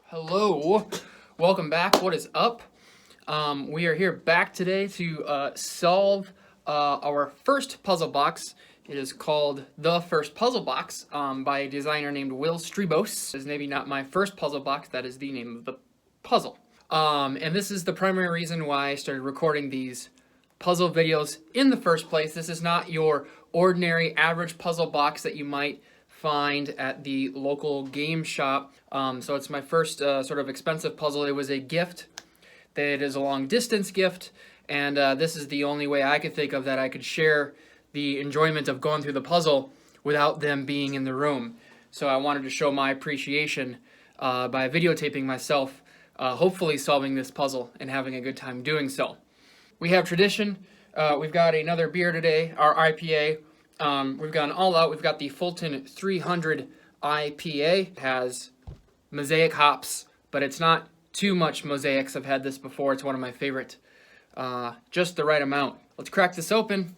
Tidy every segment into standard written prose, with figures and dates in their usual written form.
Hello, welcome back. What is up? We are here back today to solve our first puzzle box. It is called The First Puzzle Box by a designer named Will Strijbus. It's maybe not my first puzzle box, that is the name of the puzzle. And this is the primary reason why I started recording these puzzle videos in the first place. This is not your ordinary average puzzle box that you might find at the local game shop. So it's my first sort of expensive puzzle. It was a gift. It is a long distance gift, and this is the only way I could think of that I could share the enjoyment of going through the puzzle without them being in the room. So I wanted to show my appreciation by videotaping myself, hopefully solving this puzzle and having a good time doing so. We have tradition. We've got another beer today, our IPA. We've gone all out. We've got the Fulton 300 IPA. It has mosaic hops, but it's not too much mosaics. I've had this before. It's one of my favorite. Just the right amount. Let's crack this open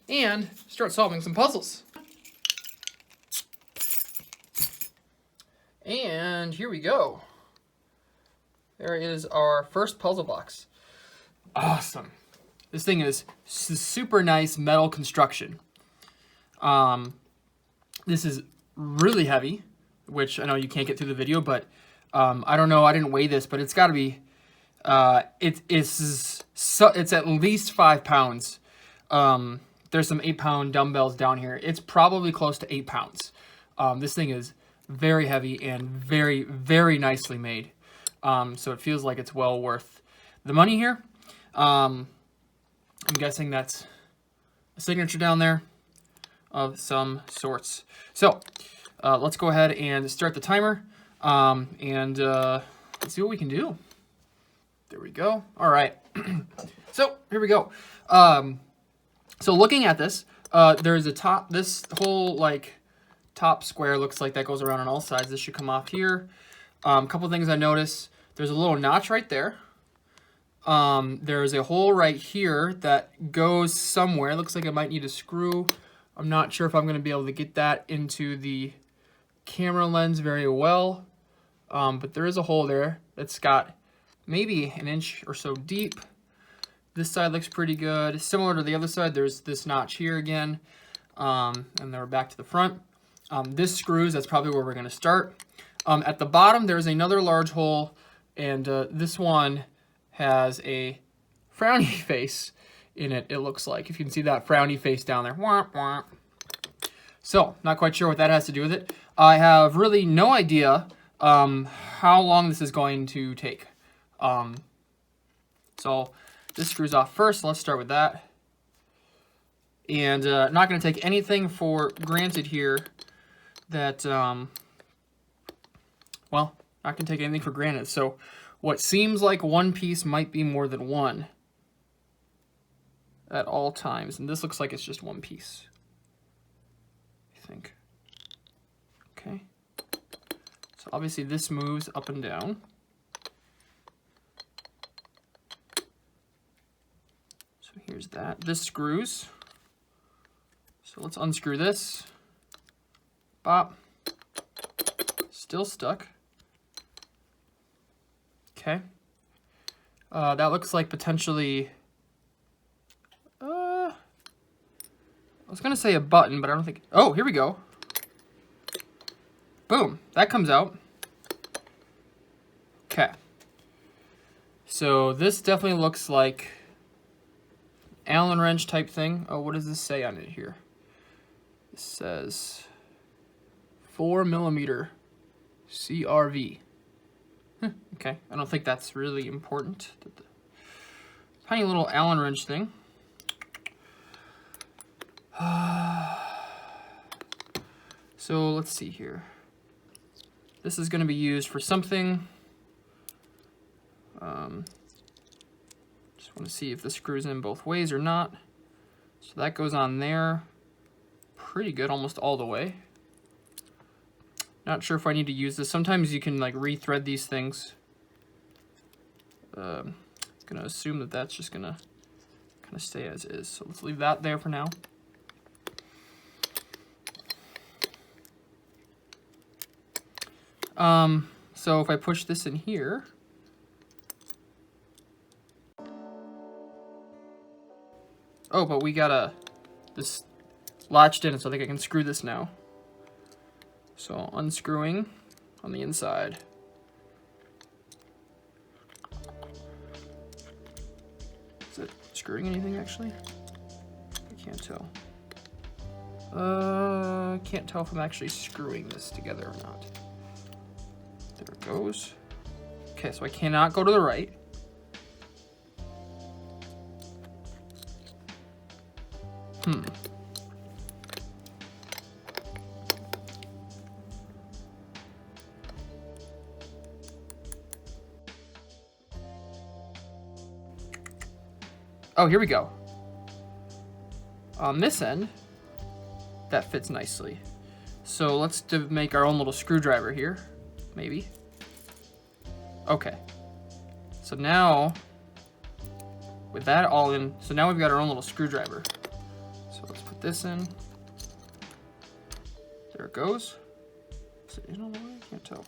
and start solving some puzzles. And here we go. There is our first puzzle box. Awesome. This thing is super nice metal construction. This is really heavy, which I know you can't get through the video, but I don't know, I didn't weigh this, but it's got to be, it's at least 5 pounds. There's some 8-pound dumbbells down here. It's probably close to 8 pounds. This thing is very heavy and very, very nicely made. So it feels like it's well worth the money here. I'm guessing that's a signature down there of some sorts. So let's go ahead and start the timer and let's see what we can do. There we go. All right. So here we go. So looking at this, there's a top, this whole like top square looks like that goes around on all sides. This should come off here. A couple things I noticed. There's a little notch right there. There's a hole right here that goes somewhere. It looks like it might need a screw. I'm not sure if I'm going to be able to get that into the camera lens very well. But there is a hole there that's got maybe an inch or so deep. This side looks pretty good. Similar to the other side, there's this notch here again. And then we're back to the front. This screws, that's probably where we're going to start. At the bottom, there's another large hole. And this one has a frowny face in it, it looks like. If you can see that frowny face down there. Womp, womp. So, not quite sure what that has to do with it. I have really no idea how long this is going to take. So, this screws off first. Let's start with that. And not going to take anything for granted here that, well, not going to take anything for granted. So, what seems like one piece might be more than one at all times. And this looks like it's just one piece, I think. Okay. So obviously this moves up and down. So here's that. This screws. So let's unscrew this. Bop. Still stuck. Okay. That looks like potentially, I was going to say a button, but I don't think, oh, here we go. Boom, that comes out. Okay. So this definitely looks like Allen wrench type thing. Oh, what does this say on it here? It says 4mm CRV. Okay, I don't think that's really important. Tiny little Allen wrench thing. So let's see here. This is going to be used for something. Just want to see if this screws in both ways or not. So that goes on there. Pretty good, almost all the way. Not sure if I need to use this. Sometimes you can like re-thread these things. I'm gonna assume that that's just gonna kind of stay as is. So let's leave that there for now. So if I push this in here, oh, but we gotta, this latched in, so I think I can screw this now. So unscrewing on the inside. Is it screwing anything actually? I can't tell. Can't tell if I'm actually screwing this together or not. There it goes. Okay, so I cannot go to the right. Oh, here we go. On this end, that fits nicely. So let's make our own little screwdriver here, maybe. Okay. So now, with that all in, so now we've got our own little screwdriver. So let's put this in. There it goes. Is it in all the way? I can't tell.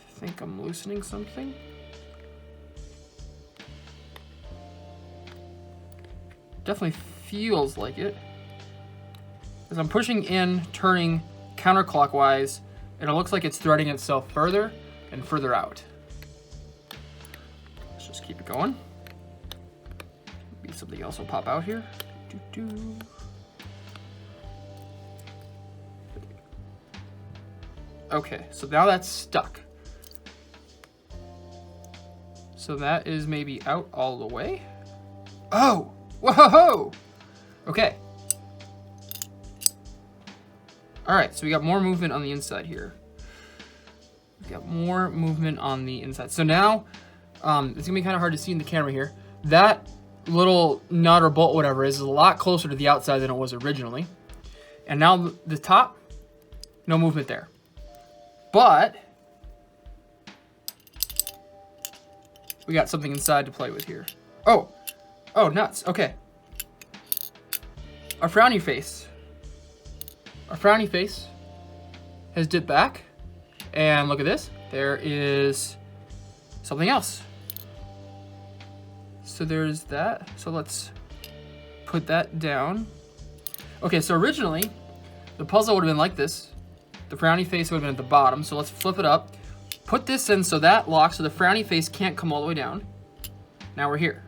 I think I'm loosening something. Definitely feels like it. As I'm pushing in, turning counterclockwise, and it looks like it's threading itself further and further out. Let's just keep it going. Maybe something else will pop out here. Okay, so now that's stuck. So that is maybe out all the way. Oh, whoa! Okay. All right, so we got more movement on the inside here. We got more movement on the inside. So now, it's gonna be kind of hard to see in the camera here. That little nut or bolt, whatever, is a lot closer to the outside than it was originally. And now the top, no movement there. But we got something inside to play with here. Oh, nuts, okay. Our frowny face has dipped back. And look at this, there is something else. So there's that, so let's put that down. Okay, so originally, the puzzle would have been like this. The frowny face would have been at the bottom, so let's flip it up. Put this in so that locks, so the frowny face can't come all the way down. Now we're here.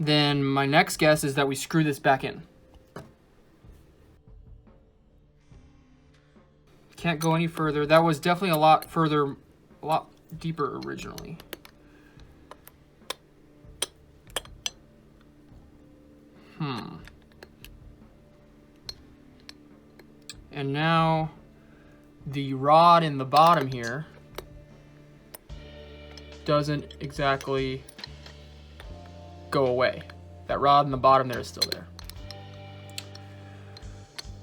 Then my next guess is that we screw this back in. Can't go any further. That was definitely a lot further, a lot deeper originally. And now the rod in the bottom here doesn't exactly go away. That rod in the bottom there is still there.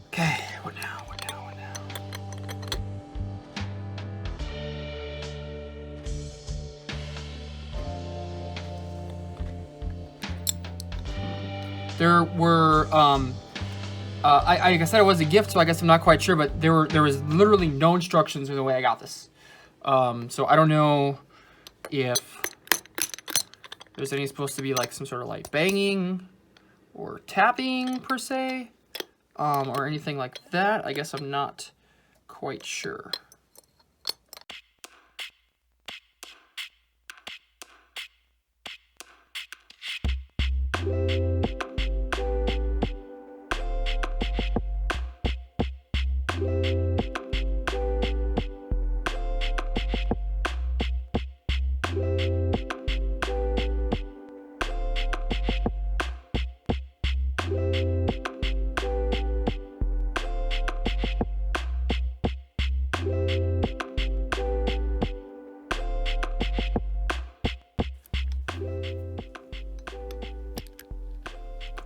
Okay, what now? There were, like I said, it was a gift, so I guess I'm not quite sure, but there was literally no instructions in the way I got this. So I don't know if there's any supposed to be like some sort of like banging or tapping per se, or anything like that. I guess I'm not quite sure.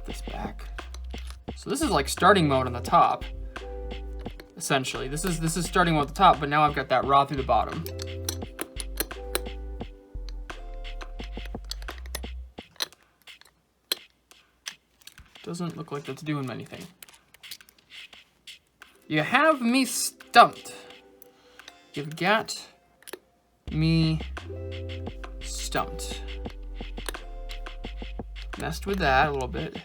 This back. So this is like starting mode on the top. Essentially, this is starting mode at the top, but now I've got that rod through the bottom. Doesn't look like that's doing anything. You have me stumped. You've got me stumped. Messed with that a little bit.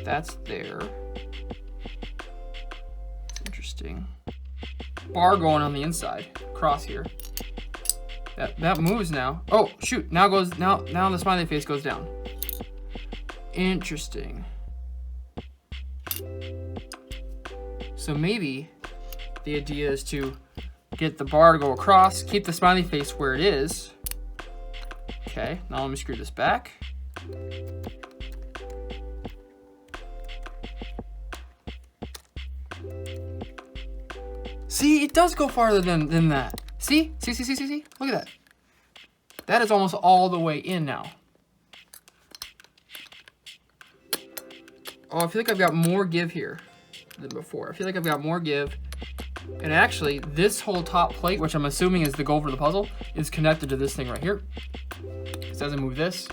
That's there. It's interesting. Bar going on the inside, across here. That moves now. Oh shoot! Now the smiley face goes down. Interesting. So maybe the idea is to get the bar to go across, keep the smiley face where it is. Okay, now let me screw this back. See, it does go farther than that. See? See? Look at that. That is almost all the way in now. Oh, I feel like I've got more give here than before. I feel like I've got more give. And actually, this whole top plate, which I'm assuming is the goal for the puzzle, is connected to this thing right here. So as I move this,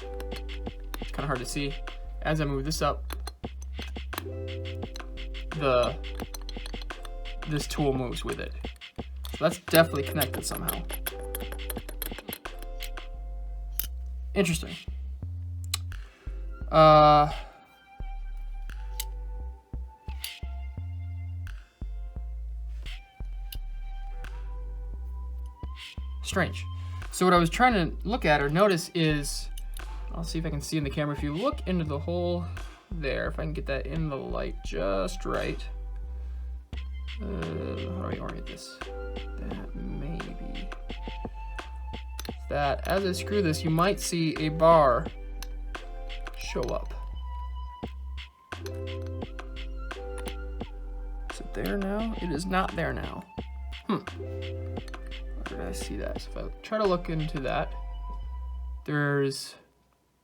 it's kind of hard to see. As I move this up, this tool moves with it. So that's definitely connected somehow. Interesting. Strange. So what I was trying to look at or notice is, I'll see if I can see in the camera, if you look into the hole there, if I can get that in the light just right. How do I orient this? That maybe. That as I screw this, you might see a bar show up. Is it there now? It is not there now. Where did I see that? So if I try to look into that, there's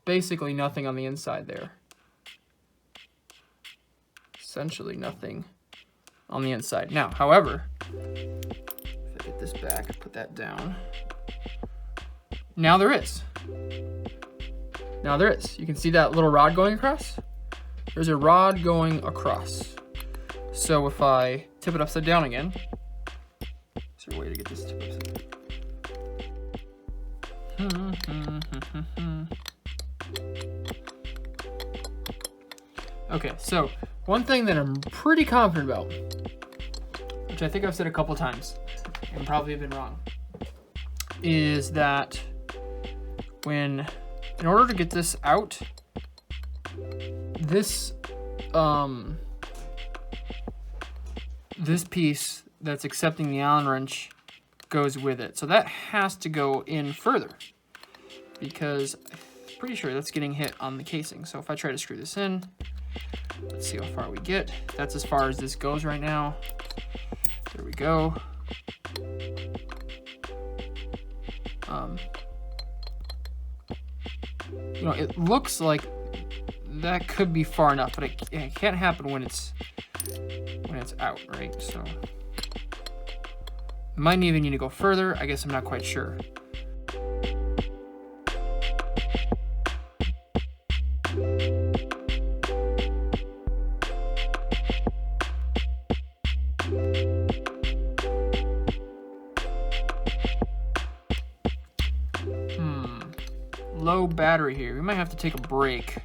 basically nothing on the inside there. Essentially nothing on the inside. Now, however, if I get this back and put that down, now there is. Now there is. You can see that little rod going across? There's a rod going across. So if I tip it upside down again, is there a way to get this tip upside down? Okay, so one thing that I'm pretty confident about, which I think I've said a couple times and probably have been wrong, is that in order to get this out, this piece that's accepting the Allen wrench goes with it. So that has to go in further because I'm pretty sure that's getting hit on the casing. So if I try to screw this in, let's see how far we get. That's as far as this goes right now. There we go. You know, it looks like that could be far enough, but it can't happen when it's out, right? So might even need to go further. I guess I'm not quite sure. Low battery here. We might have to take a break.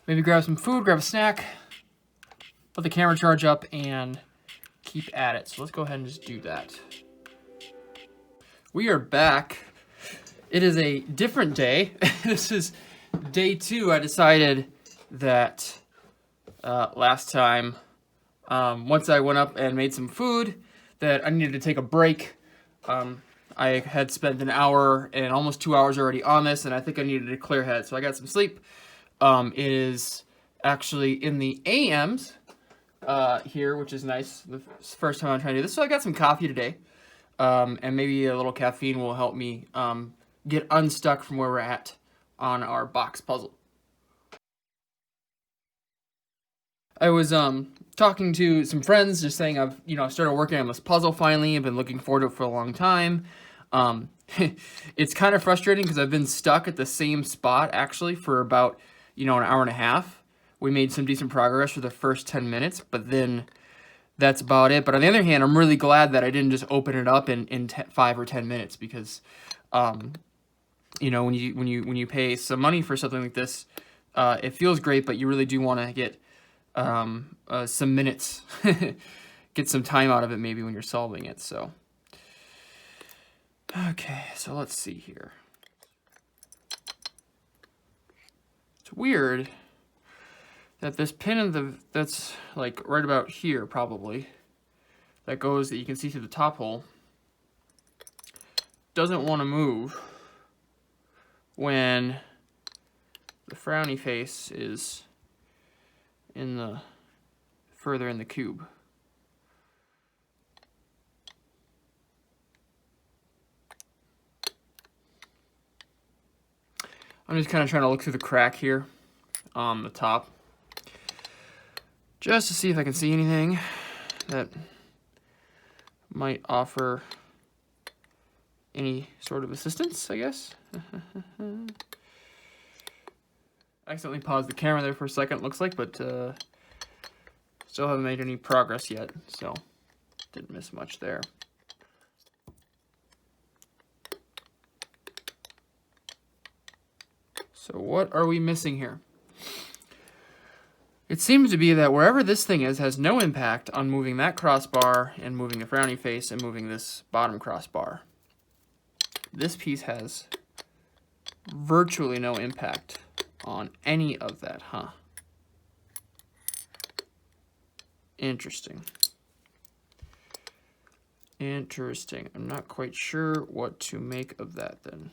Maybe grab some food, grab a snack, let the camera charge up, and keep at it. So let's go ahead and just do that. We are back. It is a different day. This is day 2. I decided that last time, once I went up and made some food, that I needed to take a break. I had spent an hour and almost 2 hours already on this, and I think I needed a clear head, so I got some sleep. It is actually in the AMs here, which is nice. The first time I'm trying to do this, so I got some coffee today, and maybe a little caffeine will help me get unstuck from where we're at on our box puzzle. I was talking to some friends, just saying I've started working on this puzzle finally. I've been looking forward to it for a long time. It's kind of frustrating because I've been stuck at the same spot actually for about an hour and a half, we made some decent progress for the first 10 minutes, but then that's about it. But on the other hand, I'm really glad that I didn't just open it up in 5 or 10 minutes because, you know, when you pay some money for something like this, it feels great, but you really do want to get some minutes, get some time out of it maybe when you're solving it. So, okay, so let's see here. It's weird that this pin in the, that's like right about here probably, that you can see through the top hole, doesn't want to move when the frowny face is further in the cube. I'm just kind of trying to look through the crack here on the top, just to see if I can see anything that might offer any sort of assistance, I guess. I accidentally paused the camera there for a second, it looks like, but still haven't made any progress yet, so didn't miss much there. So what are we missing here? It seems to be that wherever this thing is has no impact on moving that crossbar and moving the frowny face and moving this bottom crossbar. This piece has virtually no impact on any of that, huh? Interesting. Interesting. I'm not quite sure what to make of that then.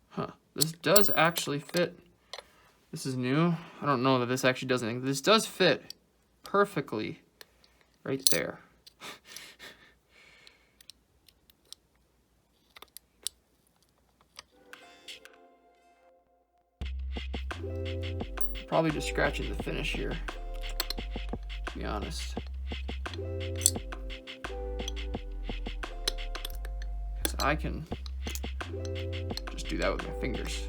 Huh. This does actually fit. This is new. I don't know that this actually does anything. This does fit perfectly right there. Probably just scratching the finish here, to be honest. Because I can just do that with my fingers.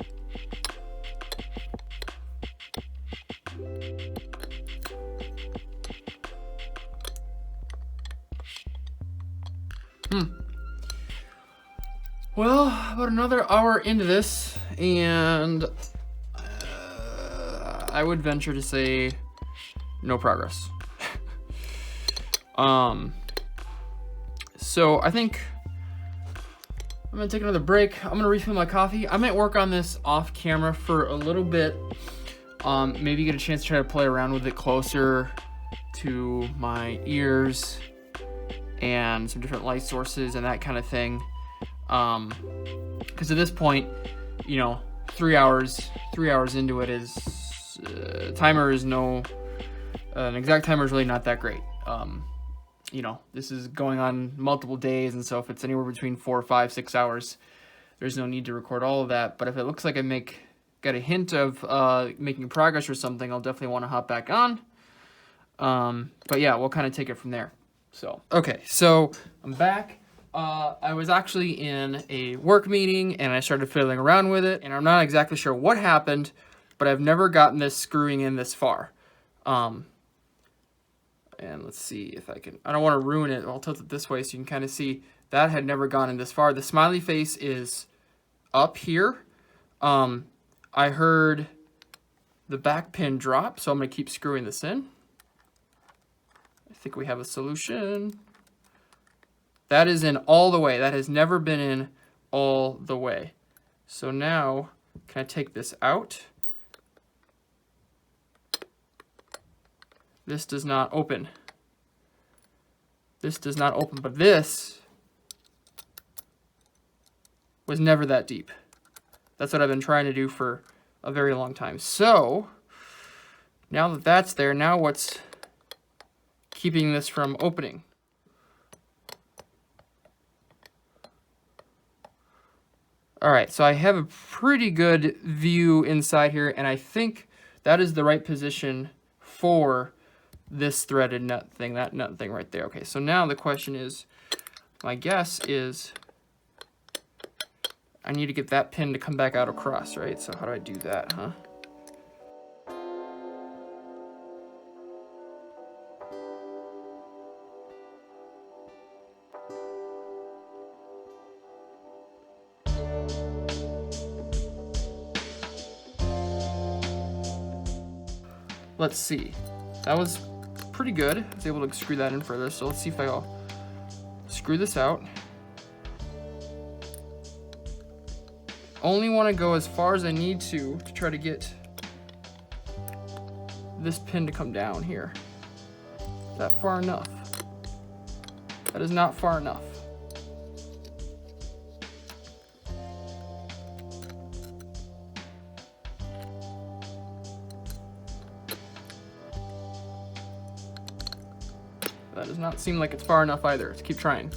Well, about another hour into this, and I would venture to say no progress. So I think I'm gonna take another break. I'm gonna refill my coffee. I might work on this off camera for a little bit. Maybe get a chance to try to play around with it closer to my ears and some different light sources and that kind of thing. Because at this point, you know, 3 hours into it is timer is no an exact timer is really not that great. You know, this is going on multiple days, and so if it's anywhere between 4, 5, 6 hours, there's no need to record all of that. But if it looks like I got a hint of making progress or something, I'll definitely want to hop back on. But yeah, we'll kind of take it from there. So okay, so I'm back. I was actually in a work meeting and I started fiddling around with it, and I'm not exactly sure what happened, but I've never gotten this screwing in this far. And let's see if I can, I don't want to ruin it. I'll tilt it this way so you can kind of see that had never gone in this far. The smiley face is up here. I heard the back pin drop, so I'm going to keep screwing this in. I think we have a solution. That is in all the way. That has never been in all the way. So now, can I take this out? This does not open. This does not open, but this was never that deep. That's what I've been trying to do for a very long time. So, now that that's there, now what's keeping this from opening? All right, so I have a pretty good view inside here, and I think that is the right position for this threaded nut thing, that nut thing right there. Okay, so now the question is, my guess is I need to get that pin to come back out across, right? So how do I do that, huh? let's see. That was pretty good. I was able to screw that in further. So let's see if I'll screw this out. Only want to go as far as I need to try to get this pin to come down here. Is that far enough? That is not far enough. That does not seem like it's far enough either. Let's keep trying.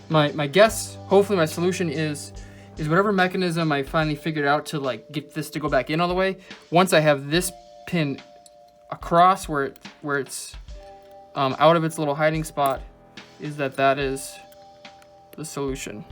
My guess, hopefully my solution is whatever mechanism I finally figured out to like get this to go back in all the way. Once I have this pin across where it's out of its little hiding spot, is that is the solution.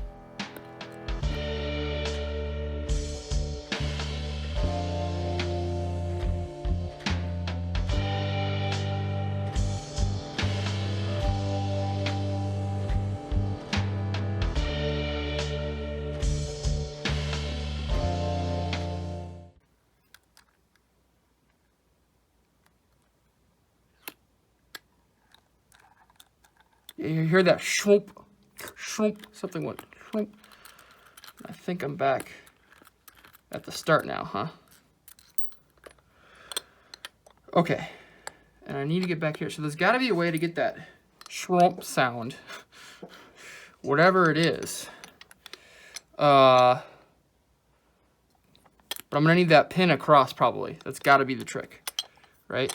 You hear that shroomp, shroomp, something went shroomp. I think I'm back at the start now, huh? Okay, and I need to get back here. So there's gotta be a way to get that shroomp sound, whatever it is. But I'm gonna need that pin across probably. That's gotta be the trick, right?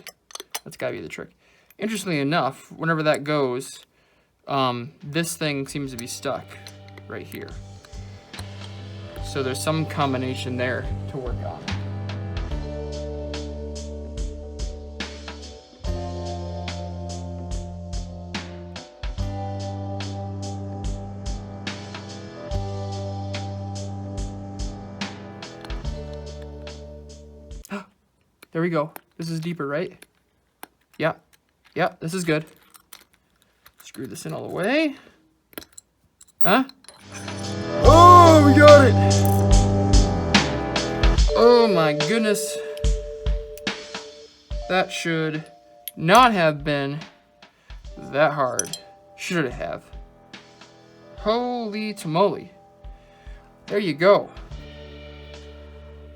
That's gotta be the trick. Interestingly enough, whenever that goes, this thing seems to be stuck right here. So there's some combination there to work on. There we go. This is deeper, right? Yeah. Yeah, this is good. Screw this in all the way. Huh? Oh, we got it! Oh my goodness. That should not have been that hard. Should it have? Holy tamale. There you go.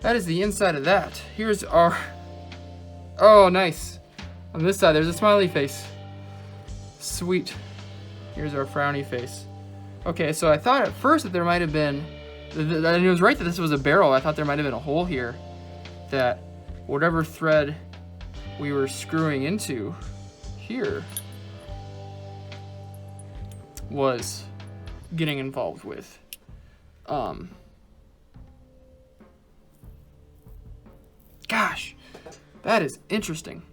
That is the inside of that. Here's our... Oh, nice. On this side, there's a smiley face. Sweet. Here's our frowny face. Okay, so I thought at first that there might have been, and it was right that this was a barrel. I thought there might have been a hole here that whatever thread we were screwing into here was getting involved with. Gosh, that is interesting.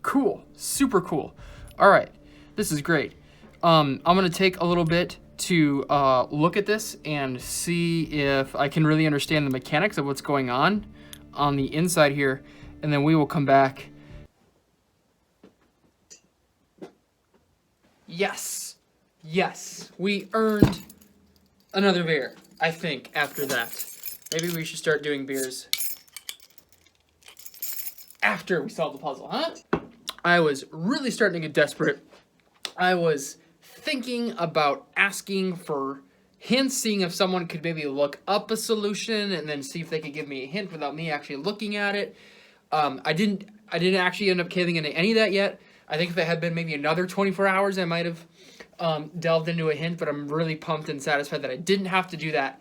Cool, super cool. All right, this is great. I'm gonna take a little bit to look at this and see if I can really understand the mechanics of what's going on the inside here, and then we will come back. Yes, yes, we earned another beer, I think, after that. Maybe we should start doing beers after we solve the puzzle, huh? I was really starting to get desperate. I was thinking about asking for hints, seeing if someone could maybe look up a solution and then see if they could give me a hint without me actually looking at it. I didn't actually end up caving into any of that yet. I think if it had been maybe another 24 hours, I might have delved into a hint, but I'm really pumped and satisfied that I didn't have to do that.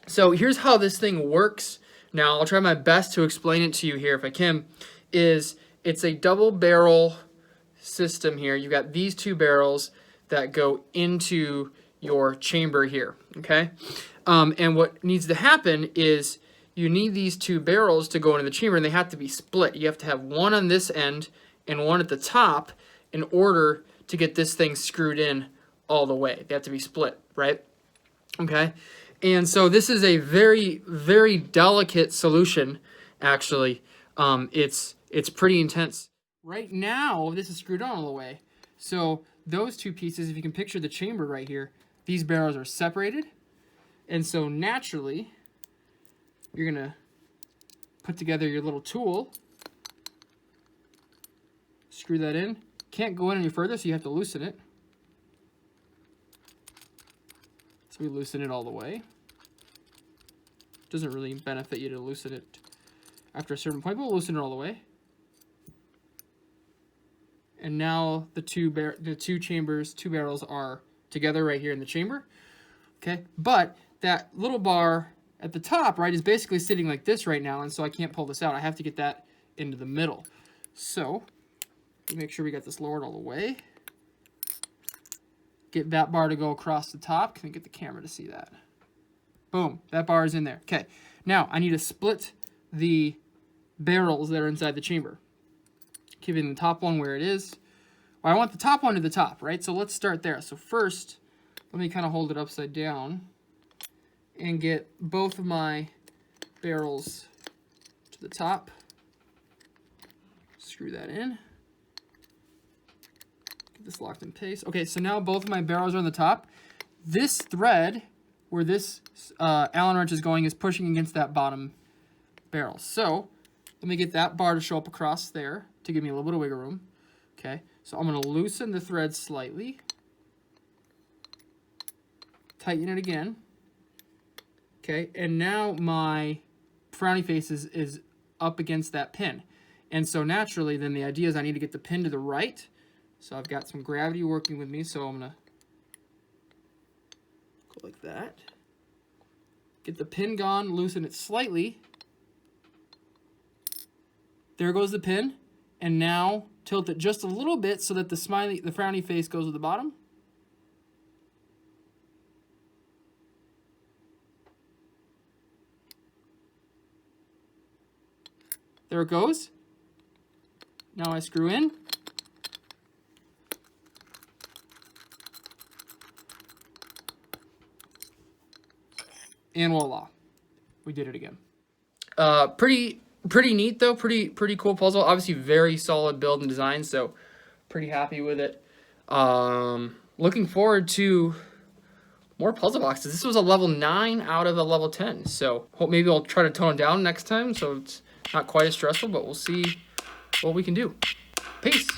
So here's how this thing works. Now, I'll try my best to explain it to you here if I can. It's a double barrel system here. You've got these two barrels that go into your chamber here, okay? And what needs to happen is you need these two barrels to go into the chamber, and they have to be split. You have to have one on this end and one at the top in order to get this thing screwed in all the way. They have to be split, right? Okay? And so this is a very, very delicate solution, actually. It's pretty intense. Right now, this is screwed on all the way. So those two pieces, if you can picture the chamber right here, these barrels are separated. And so naturally, you're going to put together your little tool, screw that in. Can't go in any further, so you have to loosen it. So we loosen it all the way. Doesn't really benefit you to loosen it after a certain point, but we'll loosen it all the way. And now the two barrels are together right here in the chamber. Okay, but that little bar at the top, right, is basically sitting like this right now, and so I can't pull this out. I have to get that into the middle. So make sure we got this lowered all the way. Get that bar to go across the top. Can I get the camera to see that? Boom, that bar is in there. Okay, now I need to split the barrels that are inside the chamber. Keeping the top one where it is. Well, I want the top one to the top, right? So let's start there. So first, let me kind of hold it upside down and get both of my barrels to the top. Screw that in. Get this locked in place. Okay, so now both of my barrels are on the top. This thread, where this Allen wrench is going, is pushing against that bottom barrel. So let me get that bar to show up across there to give me a little bit of wiggle room. Okay, so I'm going to loosen the thread slightly. Tighten it again. Okay, and now my frowny face is up against that pin. And so naturally, then the idea is I need to get the pin to the right. So I've got some gravity working with me, so I'm going to go like that. Get the pin gone, loosen it slightly. There goes the pin. And now tilt it just a little bit so that the frowny face goes to the bottom. There it goes. Now I screw in. And voila, we did it again. Pretty neat though, pretty cool puzzle. Obviously very solid build and design, so pretty happy with it. Looking forward to more puzzle boxes. This was a level 9 out of a level 10, so maybe I'll try to tone it down next time so it's not quite as stressful, but we'll see what we can do. Peace.